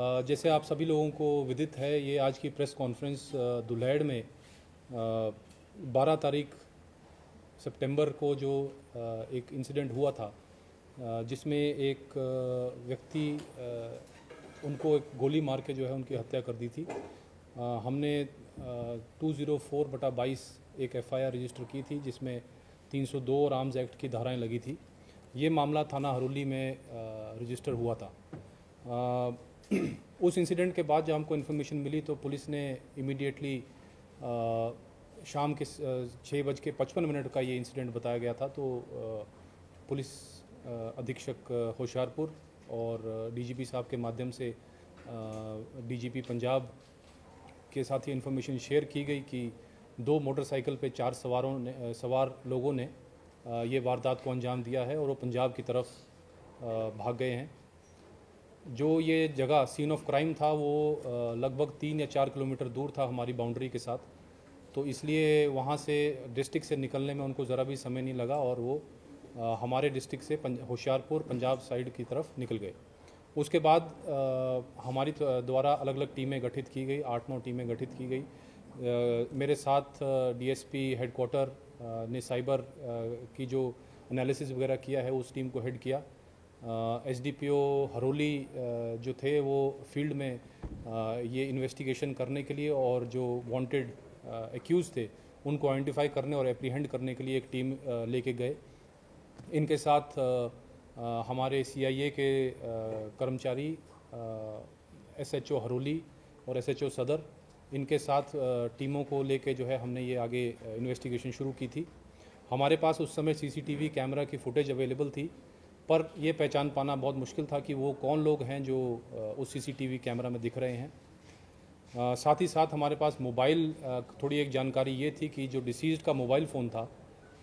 जैसे आप सभी लोगों को विदित है, ये आज की प्रेस कॉन्फ्रेंस दुल्हेड़ में 12 तारीख सितंबर को जो एक इंसिडेंट हुआ था, जिसमें एक व्यक्ति उनको एक गोली मार के जो है उनकी हत्या कर दी थी। हमने 204/22 एक एफआईआर रजिस्टर की थी, जिसमें 302 और आर्म्स एक्ट की धाराएं लगी थी। ये मामला थाना हरोली में रजिस्टर हुआ था। उस इंसिडेंट के बाद जब हमको इन्फॉर्मेशन मिली तो पुलिस ने इमीडिएटली शाम के 6:55 का ये इंसिडेंट बताया गया था। तो पुलिस अधीक्षक होशियारपुर और डीजीपी साहब के माध्यम से डीजीपी पंजाब के साथ ये इन्फॉर्मेशन शेयर की गई कि 2 मोटरसाइकिल पे 4 सवार लोगों ने ये वारदात को अंजाम दिया है और वो पंजाब की तरफ भाग गए हैं। जो ये जगह सीन ऑफ क्राइम था वो लगभग 3 या 4 किलोमीटर दूर था हमारी बाउंड्री के साथ, तो इसलिए वहाँ से डिस्ट्रिक्ट से निकलने में उनको ज़रा भी समय नहीं लगा और वो हमारे डिस्ट्रिक्ट से होशियारपुर पंजाब साइड की तरफ निकल गए। उसके बाद हमारी द्वारा अलग अलग टीमें गठित की गई, 8-9 टीमें गठित की गई। मेरे साथ डीएसपी हेडक्वार्टर ने साइबर की जो एनालिसिस वगैरह किया है उस टीम को हेड किया। एसडीपीओ हरोली जो थे वो फील्ड में ये इन्वेस्टिगेशन करने के लिए और जो वांटेड एक्यूज़ थे उनको आइडेंटिफाई करने और एप्रीहेंड करने के लिए एक टीम लेके गए। इनके साथ हमारे सीआईए के कर्मचारी, एसएचओ हरोली और एसएचओ सदर, इनके साथ टीमों को लेके जो है हमने ये आगे इन्वेस्टिगेशन शुरू की थी। हमारे पास उस समय सीसीटीवी कैमरा की फुटेज अवेलेबल थी, पर यह पहचान पाना बहुत मुश्किल था कि वो कौन लोग हैं जो उस सीसीटीवी कैमरा में दिख रहे हैं। साथ ही साथ हमारे पास मोबाइल थोड़ी एक जानकारी ये थी कि जो डिसीज्ड का मोबाइल फ़ोन था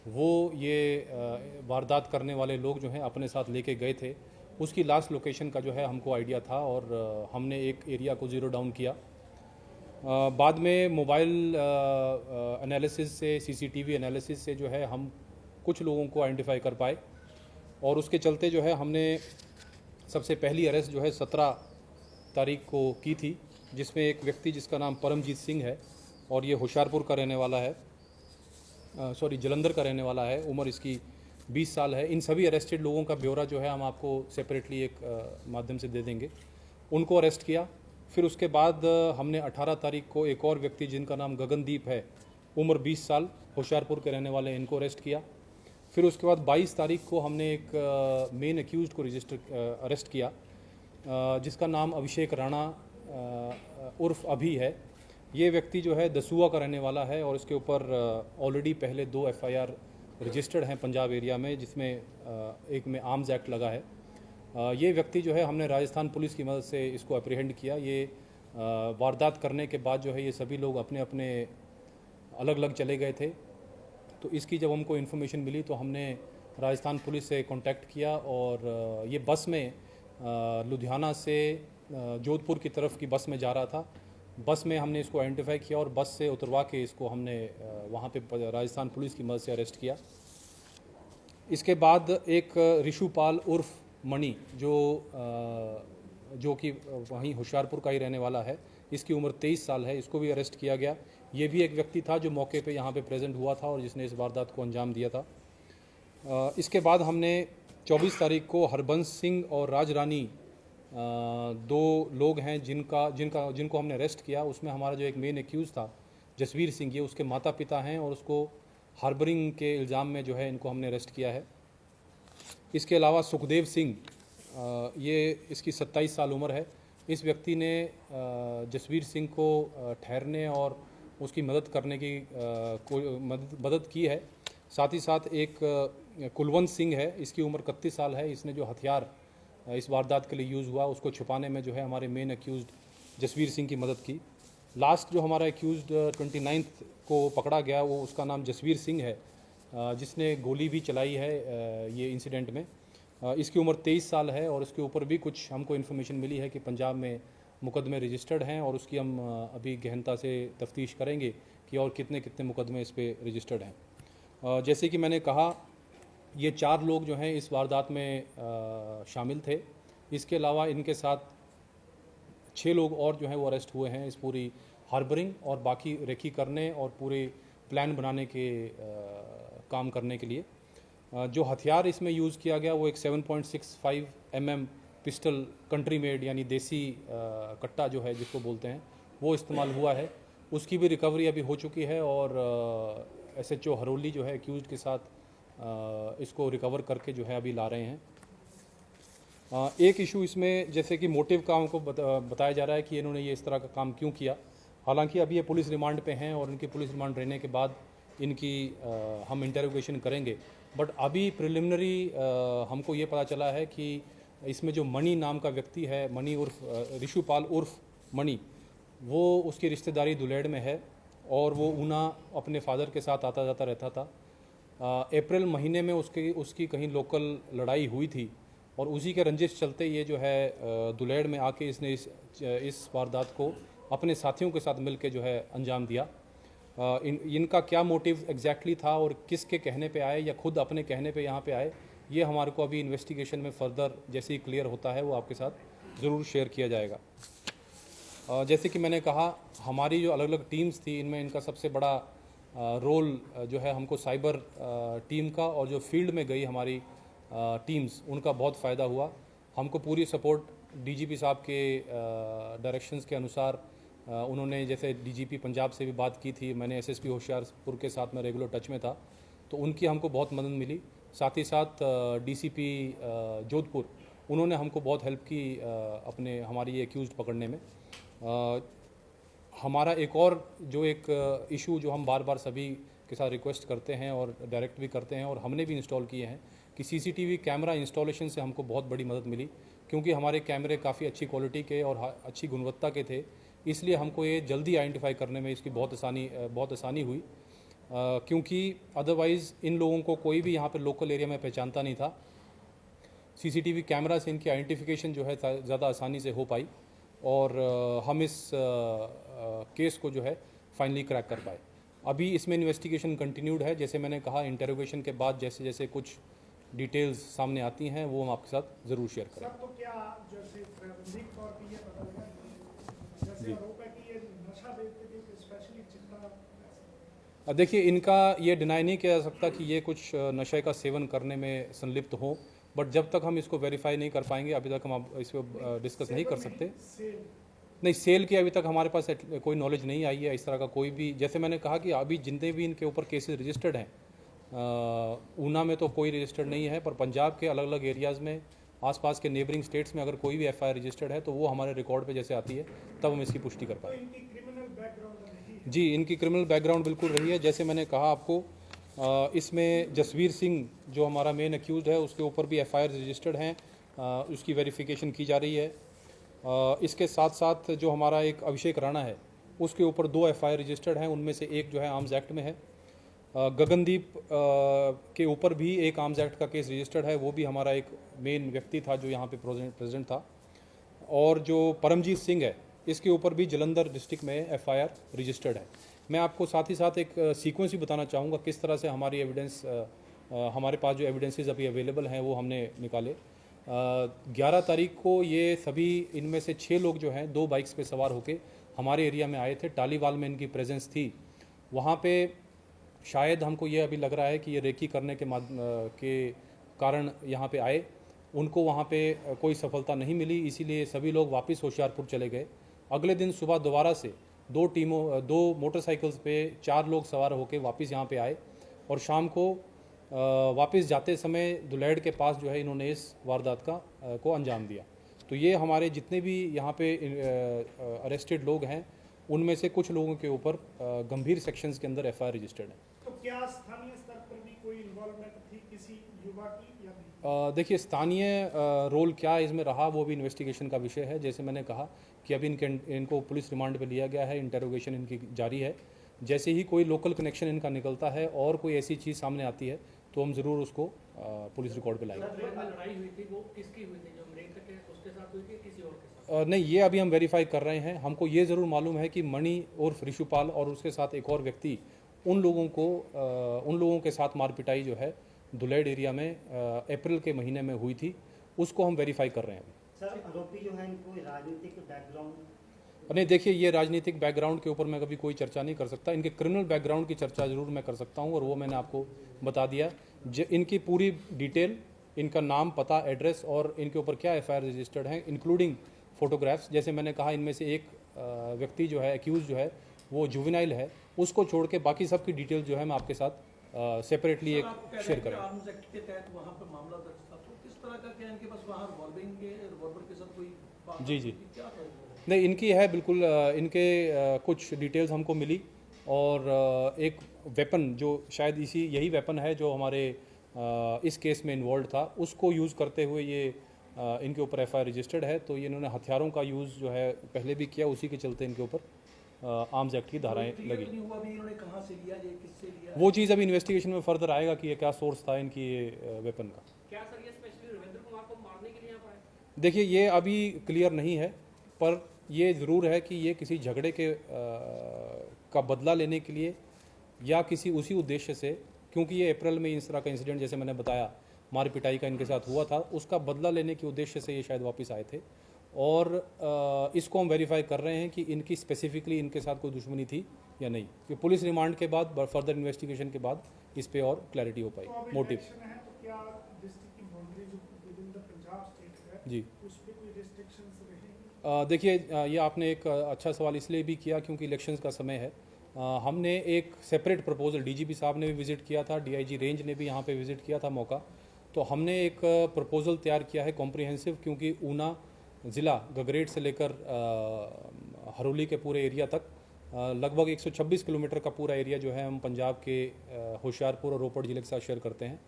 वो ये वारदात करने वाले लोग जो हैं अपने साथ लेके गए थे। उसकी लास्ट लोकेशन का जो है हमको आइडिया था और हमने एक एरिया को ज़ीरो डाउन किया। बाद में मोबाइल एनालिसिस से, सीसीटीवी एनालिसिस से जो है हम कुछ लोगों को आइडेंटिफाई कर पाए और उसके चलते जो है हमने सबसे पहली अरेस्ट जो है 17 तारीख को की थी, जिसमें एक व्यक्ति जिसका नाम परमजीत सिंह है और ये होशियारपुर का रहने वाला है, जलंधर का रहने वाला है। उम्र इसकी 20 साल है। इन सभी अरेस्टेड लोगों का ब्यौरा जो है हम आपको सेपरेटली एक माध्यम से दे देंगे। उनको अरेस्ट किया। फिर उसके बाद हमने 18 तारीख को एक और व्यक्ति जिनका नाम गगनदीप है, उम्र 20 साल, होशियारपुर के रहने वाले, इनको अरेस्ट किया। फिर उसके बाद 22 तारीख को हमने एक मेन एक्यूज़ड को अरेस्ट किया, जिसका नाम अभिषेक राणा उर्फ अभी है। ये व्यक्ति जो है दसूआ का रहने वाला है और इसके ऊपर ऑलरेडी पहले 2 एफआईआर रजिस्टर्ड हैं पंजाब एरिया में, जिसमें एक में आर्म्स एक्ट लगा है। ये व्यक्ति जो है हमने राजस्थान पुलिस की मदद से इसको अप्रीहेंड किया। ये वारदात करने के बाद जो है ये सभी लोग अपने अपने अलग अलग चले गए थे। तो इसकी जब हमको इन्फॉर्मेशन मिली तो हमने राजस्थान पुलिस से कांटेक्ट किया और ये बस में लुधियाना से जोधपुर की तरफ की बस में जा रहा था। बस में हमने इसको आइडेंटिफाई किया और बस से उतरवा के इसको हमने वहाँ पे राजस्थान पुलिस की मदद से अरेस्ट किया। इसके बाद एक ऋषुपाल उर्फ मणि जो कि वहीं होशियारपुर का ही रहने वाला है, इसकी उम्र 23 साल है, इसको भी अरेस्ट किया गया। ये भी एक व्यक्ति था जो मौके पे यहाँ पे प्रेजेंट हुआ था और जिसने इस वारदात को अंजाम दिया था। इसके बाद हमने 24 तारीख को हरबंस सिंह और राज रानी 2 लोग हैं जिनको हमने अरेस्ट किया। उसमें हमारा जो एक मेन एक्यूज़ था जसवीर सिंह, ये उसके माता पिता हैं और उसको हार्बरिंग के इल्ज़ाम में जो है इनको हमने अरेस्ट किया है। इसके अलावा सुखदेव सिंह, ये इसकी 27 साल उम्र है। इस व्यक्ति ने जसवीर सिंह को ठहरने और उसकी मदद करने की मदद की है। साथ ही साथ एक कुलवंत सिंह है, इसकी उम्र 31 साल है। इसने जो हथियार इस वारदात के लिए यूज़ हुआ उसको छुपाने में जो है हमारे मेन एक्यूज़ड जसवीर सिंह की मदद की। लास्ट जो हमारा एक्यूज़ड 29 को पकड़ा गया वो उसका नाम जसवीर सिंह है, जिसने गोली भी चलाई है ये इंसिडेंट में। इसकी उम्र 23 साल है और इसके ऊपर भी कुछ हमको इन्फॉर्मेशन मिली है कि पंजाब में मुकदमे रजिस्टर्ड हैं और उसकी हम अभी गहनता से तफ्तीश करेंगे कि और कितने कितने मुकदमे इस पर रजिस्टर्ड हैं। जैसे कि मैंने कहा, ये 4 लोग जो हैं इस वारदात में शामिल थे। इसके अलावा इनके साथ 6 लोग और जो हैं वो अरेस्ट हुए हैं इस पूरी हार्बरिंग और बाकी रेकी करने और पूरे प्लान बनाने के काम करने के लिए। जो हथियार इसमें यूज़ किया गया वो एक 7.65 mm पिस्टल कंट्री मेड यानी देसी कट्टा जो है जिसको बोलते हैं वो इस्तेमाल हुआ है। उसकी भी रिकवरी अभी हो चुकी है और SHO हरोली जो है एक्यूज़ड के साथ इसको रिकवर करके जो है अभी ला रहे हैं। एक इशू इसमें जैसे कि मोटिव का हमको बताया जा रहा है कि इन्होंने ये इस तरह का काम क्यों किया। हालांकि अभी ये पुलिस रिमांड पे हैं और इनकी पुलिस रिमांड रहने के बाद इनकी हम इंटरोगेशन करेंगे। बट अभी प्रिलिमिनरी हमको ये पता चला है कि इसमें जो मणि नाम का व्यक्ति है, मणि उर्फ ऋषुपाल उर्फ मणि, वो उसकी रिश्तेदारी दुलेड़ में है और वो ऊना अपने फादर के साथ आता जाता रहता था। अप्रैल महीने में उसकी कहीं लोकल लड़ाई हुई थी और उसी के रंजिश चलते ये जो है दुलेड़ में आके इसने इस वारदात को अपने साथियों के साथ मिलकर जो है अंजाम दिया। इनका क्या मोटिव एग्जैक्टली था और किसके कहने पे आए या खुद अपने कहने पे यहाँ पे आए, ये हमारे को अभी इन्वेस्टिगेशन में फर्दर जैसे ही क्लियर होता है वो आपके साथ ज़रूर शेयर किया जाएगा। जैसे कि मैंने कहा, हमारी जो अलग अलग टीम्स थी इनमें इनका सबसे बड़ा रोल जो है हमको साइबर टीम का और जो फील्ड में गई हमारी टीम्स उनका बहुत फ़ायदा हुआ। हमको पूरी सपोर्ट DGP साहब के डायरेक्शंस के अनुसार उन्होंने, जैसे DGP पंजाब से भी बात की थी, मैंने SSP होशियारपुर के साथ में रेगुलर टच में था, तो उनकी हमको बहुत मदद मिली। साथ ही साथ DCP जोधपुर, उन्होंने हमको बहुत हेल्प की अपने हमारी ये एक्यूज़ड पकड़ने में। हमारा एक और जो एक इशू जो हम बार बार सभी के साथ रिक्वेस्ट करते हैं और डायरेक्ट भी करते हैं और हमने भी इंस्टॉल किए हैं कि CCTV कैमरा इंस्टॉलेशन से हमको बहुत बड़ी मदद मिली, क्योंकि हमारे कैमरे काफ़ी अच्छी क्वालिटी के और अच्छी गुणवत्ता के थे, इसलिए हमको ये जल्दी आइडेंटिफाई करने में इसकी बहुत आसानी हुई। क्योंकि अदरवाइज़ इन लोगों को कोई भी यहाँ पर लोकल एरिया में पहचानता नहीं था। CCTV कैमरा से इनकी आइडेंटिफिकेशन जो है ज़्यादा आसानी से हो पाई और हम इस केस को जो है फाइनली क्रैक कर पाए। अभी इसमें इन्वेस्टिगेशन कंटिन्यूड है। जैसे मैंने कहा, इंटरोगेशन के बाद जैसे जैसे कुछ डिटेल्स सामने आती हैं वो हम आपके साथ ज़रूर शेयर करेंगे। सर, तो क्या जैसे प्रारंभिक तौर पे ये पता लगा जैसे आरोप है कि ये नशा बेचते थे, स्पेशली चिट्टा? देखिए, इनका ये डिनाई नहीं किया जा सकता कि ये कुछ नशे का सेवन करने में संलिप्त हो, बट जब तक हम इसको वेरीफाई नहीं कर पाएंगे अभी तक हम इस पर डिस्कस नहीं कर सकते। नहीं, सेल की अभी तक हमारे पास कोई नॉलेज नहीं आई है इस तरह का कोई भी। जैसे मैंने कहा कि अभी जितने भी इनके ऊपर केसेस रजिस्टर्ड हैं, ऊना में तो कोई रजिस्टर्ड नहीं है, पर पंजाब के अलग अलग एरियाज़ में, आसपास के नेबरिंग स्टेट्स में अगर कोई भी FIR रजिस्टर्ड है तो वो हमारे रिकॉर्ड पे जैसे आती है तब हम इसकी पुष्टि कर पाएंगे। इनकी क्रिमिनल बैकग्राउंड रही है? जी, इनकी क्रिमिनल बैकग्राउंड बिल्कुल रही है। जैसे मैंने कहा आपको, इसमें जसवीर सिंह जो हमारा मेन एक्यूज़ड है उसके ऊपर भी FIR रजिस्टर्ड हैं, उसकी वेरिफिकेशन की जा रही है। इसके साथ साथ जो हमारा एक अभिषेक राणा है उसके ऊपर 2 FIR रजिस्टर्ड हैं, उनमें से एक जो है आर्म्स एक्ट में है। गगनदीप के ऊपर भी एक आर्म्स एक्ट का केस रजिस्टर्ड है, वो भी हमारा एक मेन व्यक्ति था जो यहाँ पे प्रेजेंट था। और जो परमजीत सिंह है इसके ऊपर भी जलंधर डिस्ट्रिक्ट में FIR रजिस्टर्ड है। मैं आपको साथ ही साथ एक सीक्वेंस भी बताना चाहूँगा किस तरह से हमारी एविडेंस, हमारे पास जो एविडेंसेस अभी अवेलेबल हैं वो हमने निकाले। 11 तारीख को ये सभी, इनमें से 6 लोग जो हैं 2 बाइक्स पे सवार होके हमारे एरिया में आए थे। टालीवाल में इनकी प्रेजेंस थी। वहाँ पे शायद हमको ये अभी लग रहा है कि ये रेकी करने के कारण यहाँ पे आए, उनको वहाँ पे कोई सफलता नहीं मिली, इसीलिए सभी लोग वापस होशियारपुर चले गए। अगले दिन सुबह दोबारा से 2 मोटरसाइकिल्स पे 4 लोग सवार होकर वापस यहाँ पे आए और शाम को वापस जाते समय दुलेड़ के पास जो है इन्होंने इस वारदात को अंजाम दिया। तो ये हमारे जितने भी यहाँ पे अरेस्टेड लोग हैं उनमें से कुछ लोगों के ऊपर गंभीर सेक्शंस के अंदर FIR रजिस्टर्ड है। तो क्या स्थानीय स्तर पर भी कोई इन्वॉल्वमेंट थी किसी युवा की या नहीं? देखिए, स्थानीय रोल क्या इसमें रहा वो भी इन्वेस्टिगेशन का विषय है। जैसे मैंने कहा कि अभी इनको पुलिस रिमांड पे लिया गया है, इंटरोगेशन इनकी जारी है। जैसे ही कोई लोकल कनेक्शन इनका निकलता है और कोई ऐसी चीज़ सामने आती है तो हम ज़रूर उसको पुलिस रिकॉर्ड पे लाएंगे। लड़ाई हुई थी वो किसकी हुई थी? जो मृतक है उसके साथ हुई थी, किसी और के साथ? नहीं, ये अभी हम वेरीफाई कर रहे हैं। हमको ये ज़रूर मालूम है कि मणि उर्फ ऋषुपाल और उसके साथ एक और व्यक्ति, उन लोगों के साथ मारपिटाई जो है दुलेड़ एरिया में अप्रैल के महीने में हुई थी, उसको हम वेरीफाई कर रहे हैं। सर आरोपी जो है इनको राजनीतिक बैकग्राउंड नहीं, देखिए, ये राजनीतिक बैकग्राउंड के ऊपर मैं कभी कोई चर्चा नहीं कर सकता। इनके क्रिमिनल बैकग्राउंड की चर्चा जरूर मैं कर सकता हूँ, और वो मैंने आपको बता दिया। इनकी पूरी डिटेल, इनका नाम, पता, एड्रेस और इनके ऊपर क्या एफआईआर रजिस्टर्ड है, इंक्लूडिंग फोटोग्राफ्स। जैसे मैंने कहा, इनमें से एक व्यक्ति जो है, एक्यूज जो है, वो जुवेनाइल है। उसको छोड़ के बाकी सब की डिटेल जो है मैं आपके साथ सेपरेटली एक शेयर करेंगे। आर्म्स एक्ट के तहत वहाँ पर मामला दर्ज था, तो किस तरह का क्या इनके पास वहाँ रिवॉल्वर के साथ कोई बात जी जी, क्या था? नहीं, इनकी है बिल्कुल। इनके कुछ डिटेल्स हमको मिली, और एक वेपन जो शायद यही वेपन है जो हमारे इस केस में इन्वॉल्व था, उसको यूज़ करते हुए ये इनके ऊपर एफआईआर रजिस्टर्ड है। तो ये इन्होंने हथियारों का यूज़ जो है पहले भी किया, उसी के चलते इनके ऊपर आर्म्स एक्ट की धाराएं लगी। नहीं हुआ भी इन्होंने कहाँ से लिया, ये किससे लिया? वो चीज़ अभी इन्वेस्टिगेशन में फर्दर आएगा कि ये क्या सोर्स था इनकी ये वेपन का। क्या सर ये स्पेशली रविंद्र कुमार को मारने के लिए यहाँ पर आए? देखिए, ये अभी क्लियर नहीं है, पर ये ज़रूर है कि ये किसी झगड़े के का बदला लेने के लिए या किसी उसी उद्देश्य से, क्योंकि ये अप्रैल में इस तरह का इंसिडेंट जैसे मैंने बताया, मार पिटाई का इनके साथ हुआ था, उसका बदला लेने के उद्देश्य से ये शायद वापस आए थे। और इसको हम वेरीफाई कर रहे हैं कि इनकी स्पेसिफिकली इनके साथ कोई दुश्मनी थी या नहीं। कि पुलिस रिमांड के बाद, फर्दर इन्वेस्टिगेशन के बाद इस पे और क्लैरिटी हो पाई तो अभी मोटिव। इलेक्शन है, तो क्या डिस्ट्रिक्ट की बाउंड्री जो with in the Punjab state है, जी, उस पे कोई रिस्ट्रिक्शंस रहेंगी? देखिए, ये आपने एक अच्छा सवाल इसलिए भी किया क्योंकि इलेक्शंस का समय है। हमने एक सेपरेट प्रपोजल, डीजीपी साहब ने भी विज़िट किया था, डीआईजी रेंज ने भी यहाँ पे विज़िट किया था मौका। तो हमने एक प्रपोजल तैयार किया है कॉम्प्रिहेंसिव, क्योंकि ऊना ज़िला गगरेट से लेकर हरोली के पूरे एरिया तक लगभग 126 किलोमीटर का पूरा एरिया जो है हम पंजाब के होशियारपुर और रोपड़ ज़िले के साथ शेयर करते हैं।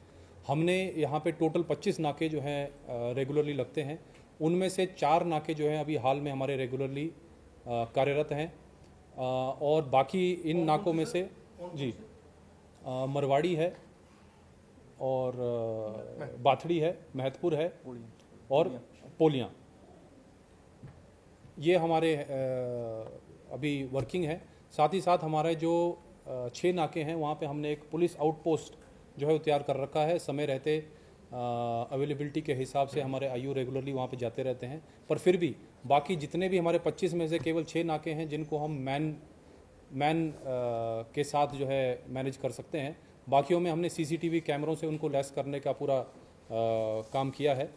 हमने यहाँ पे टोटल 25 नाके जो हैं रेगुलरली लगते हैं। उनमें से 4 नाके जो हैं अभी हाल में हमारे रेगुलरली कार्यरत हैं, और बाकी इन नाकों में से जी मरवाड़ी है, और बाथड़ी है, महतपुर है, और पोलियाँ, ये हमारे अभी वर्किंग है। साथ ही साथ हमारे जो 6 नाके हैं वहाँ पे हमने एक पुलिस आउटपोस्ट जो है वो तैयार कर रखा है। समय रहते अवेलेबिलिटी के हिसाब से हमारे आईयू रेगुलरली वहाँ पे जाते रहते हैं। पर फिर भी बाकी जितने भी हमारे 25 में से केवल 6 नाके हैं जिनको हम मैन के साथ जो है मैनेज कर सकते हैं। बाकियों में हमने सीसीटीवी कैमरों से उनको लेस करने का पूरा काम किया है।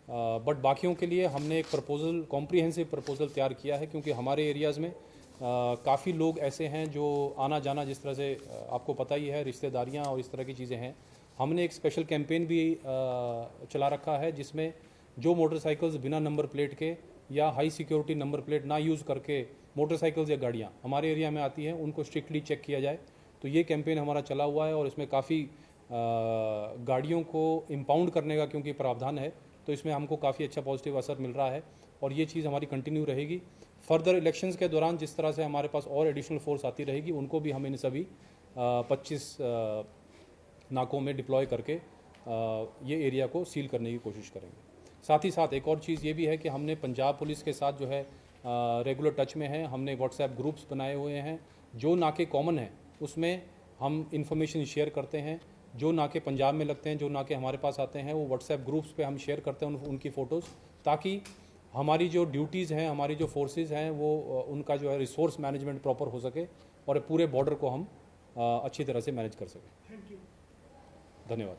बट बाकियों के लिए हमने एक प्रपोजल, कॉम्प्रिहेंसिव प्रपोजल तैयार किया है, क्योंकि हमारे एरियाज़ में काफ़ी लोग ऐसे हैं जो आना जाना, जिस तरह से आपको पता ही है, रिश्तेदारियां और इस तरह की चीज़ें हैं। हमने एक स्पेशल कैंपेन भी चला रखा है जिसमें जो मोटरसाइकिल्स बिना नंबर प्लेट के या हाई सिक्योरिटी नंबर प्लेट ना यूज़ करके मोटरसाइकिल्स या गाड़ियाँ हमारे एरिया में आती हैं, उनको स्ट्रिक्टली चेक किया जाए। तो ये कैंपेन हमारा चला हुआ है, और इसमें काफ़ी गाड़ियों को इम्पाउंड करने का क्योंकि प्रावधान है, तो इसमें हमको काफ़ी अच्छा पॉजिटिव असर मिल रहा है, और ये चीज़ हमारी कंटिन्यू रहेगी। फर्दर इलेक्शंस के दौरान जिस तरह से हमारे पास और एडिशनल फोर्स आती रहेगी, उनको भी हम इन सभी 25 नाकों में डिप्लॉय करके ये एरिया को सील करने की कोशिश करेंगे। साथ ही साथ एक और चीज़ ये भी है कि हमने पंजाब पुलिस के साथ जो है रेगुलर टच में है। हमने व्हाट्सएप ग्रुप्स बनाए हुए हैं। जो नाके कॉमन हैं उसमें हम इंफॉर्मेशन शेयर करते हैं। जो नाके पंजाब में लगते हैं, जो नाके हमारे पास आते हैं, वो व्हाट्सएप ग्रुप्स पे हम शेयर करते हैं उनकी फ़ोटोज़, ताकि हमारी जो ड्यूटीज़ हैं, हमारी जो फोर्सेस हैं, वो उनका जो है रिसोर्स मैनेजमेंट प्रॉपर हो सके और पूरे बॉर्डर को हम अच्छी तरह से मैनेज कर सकें। Thank you. धन्यवाद।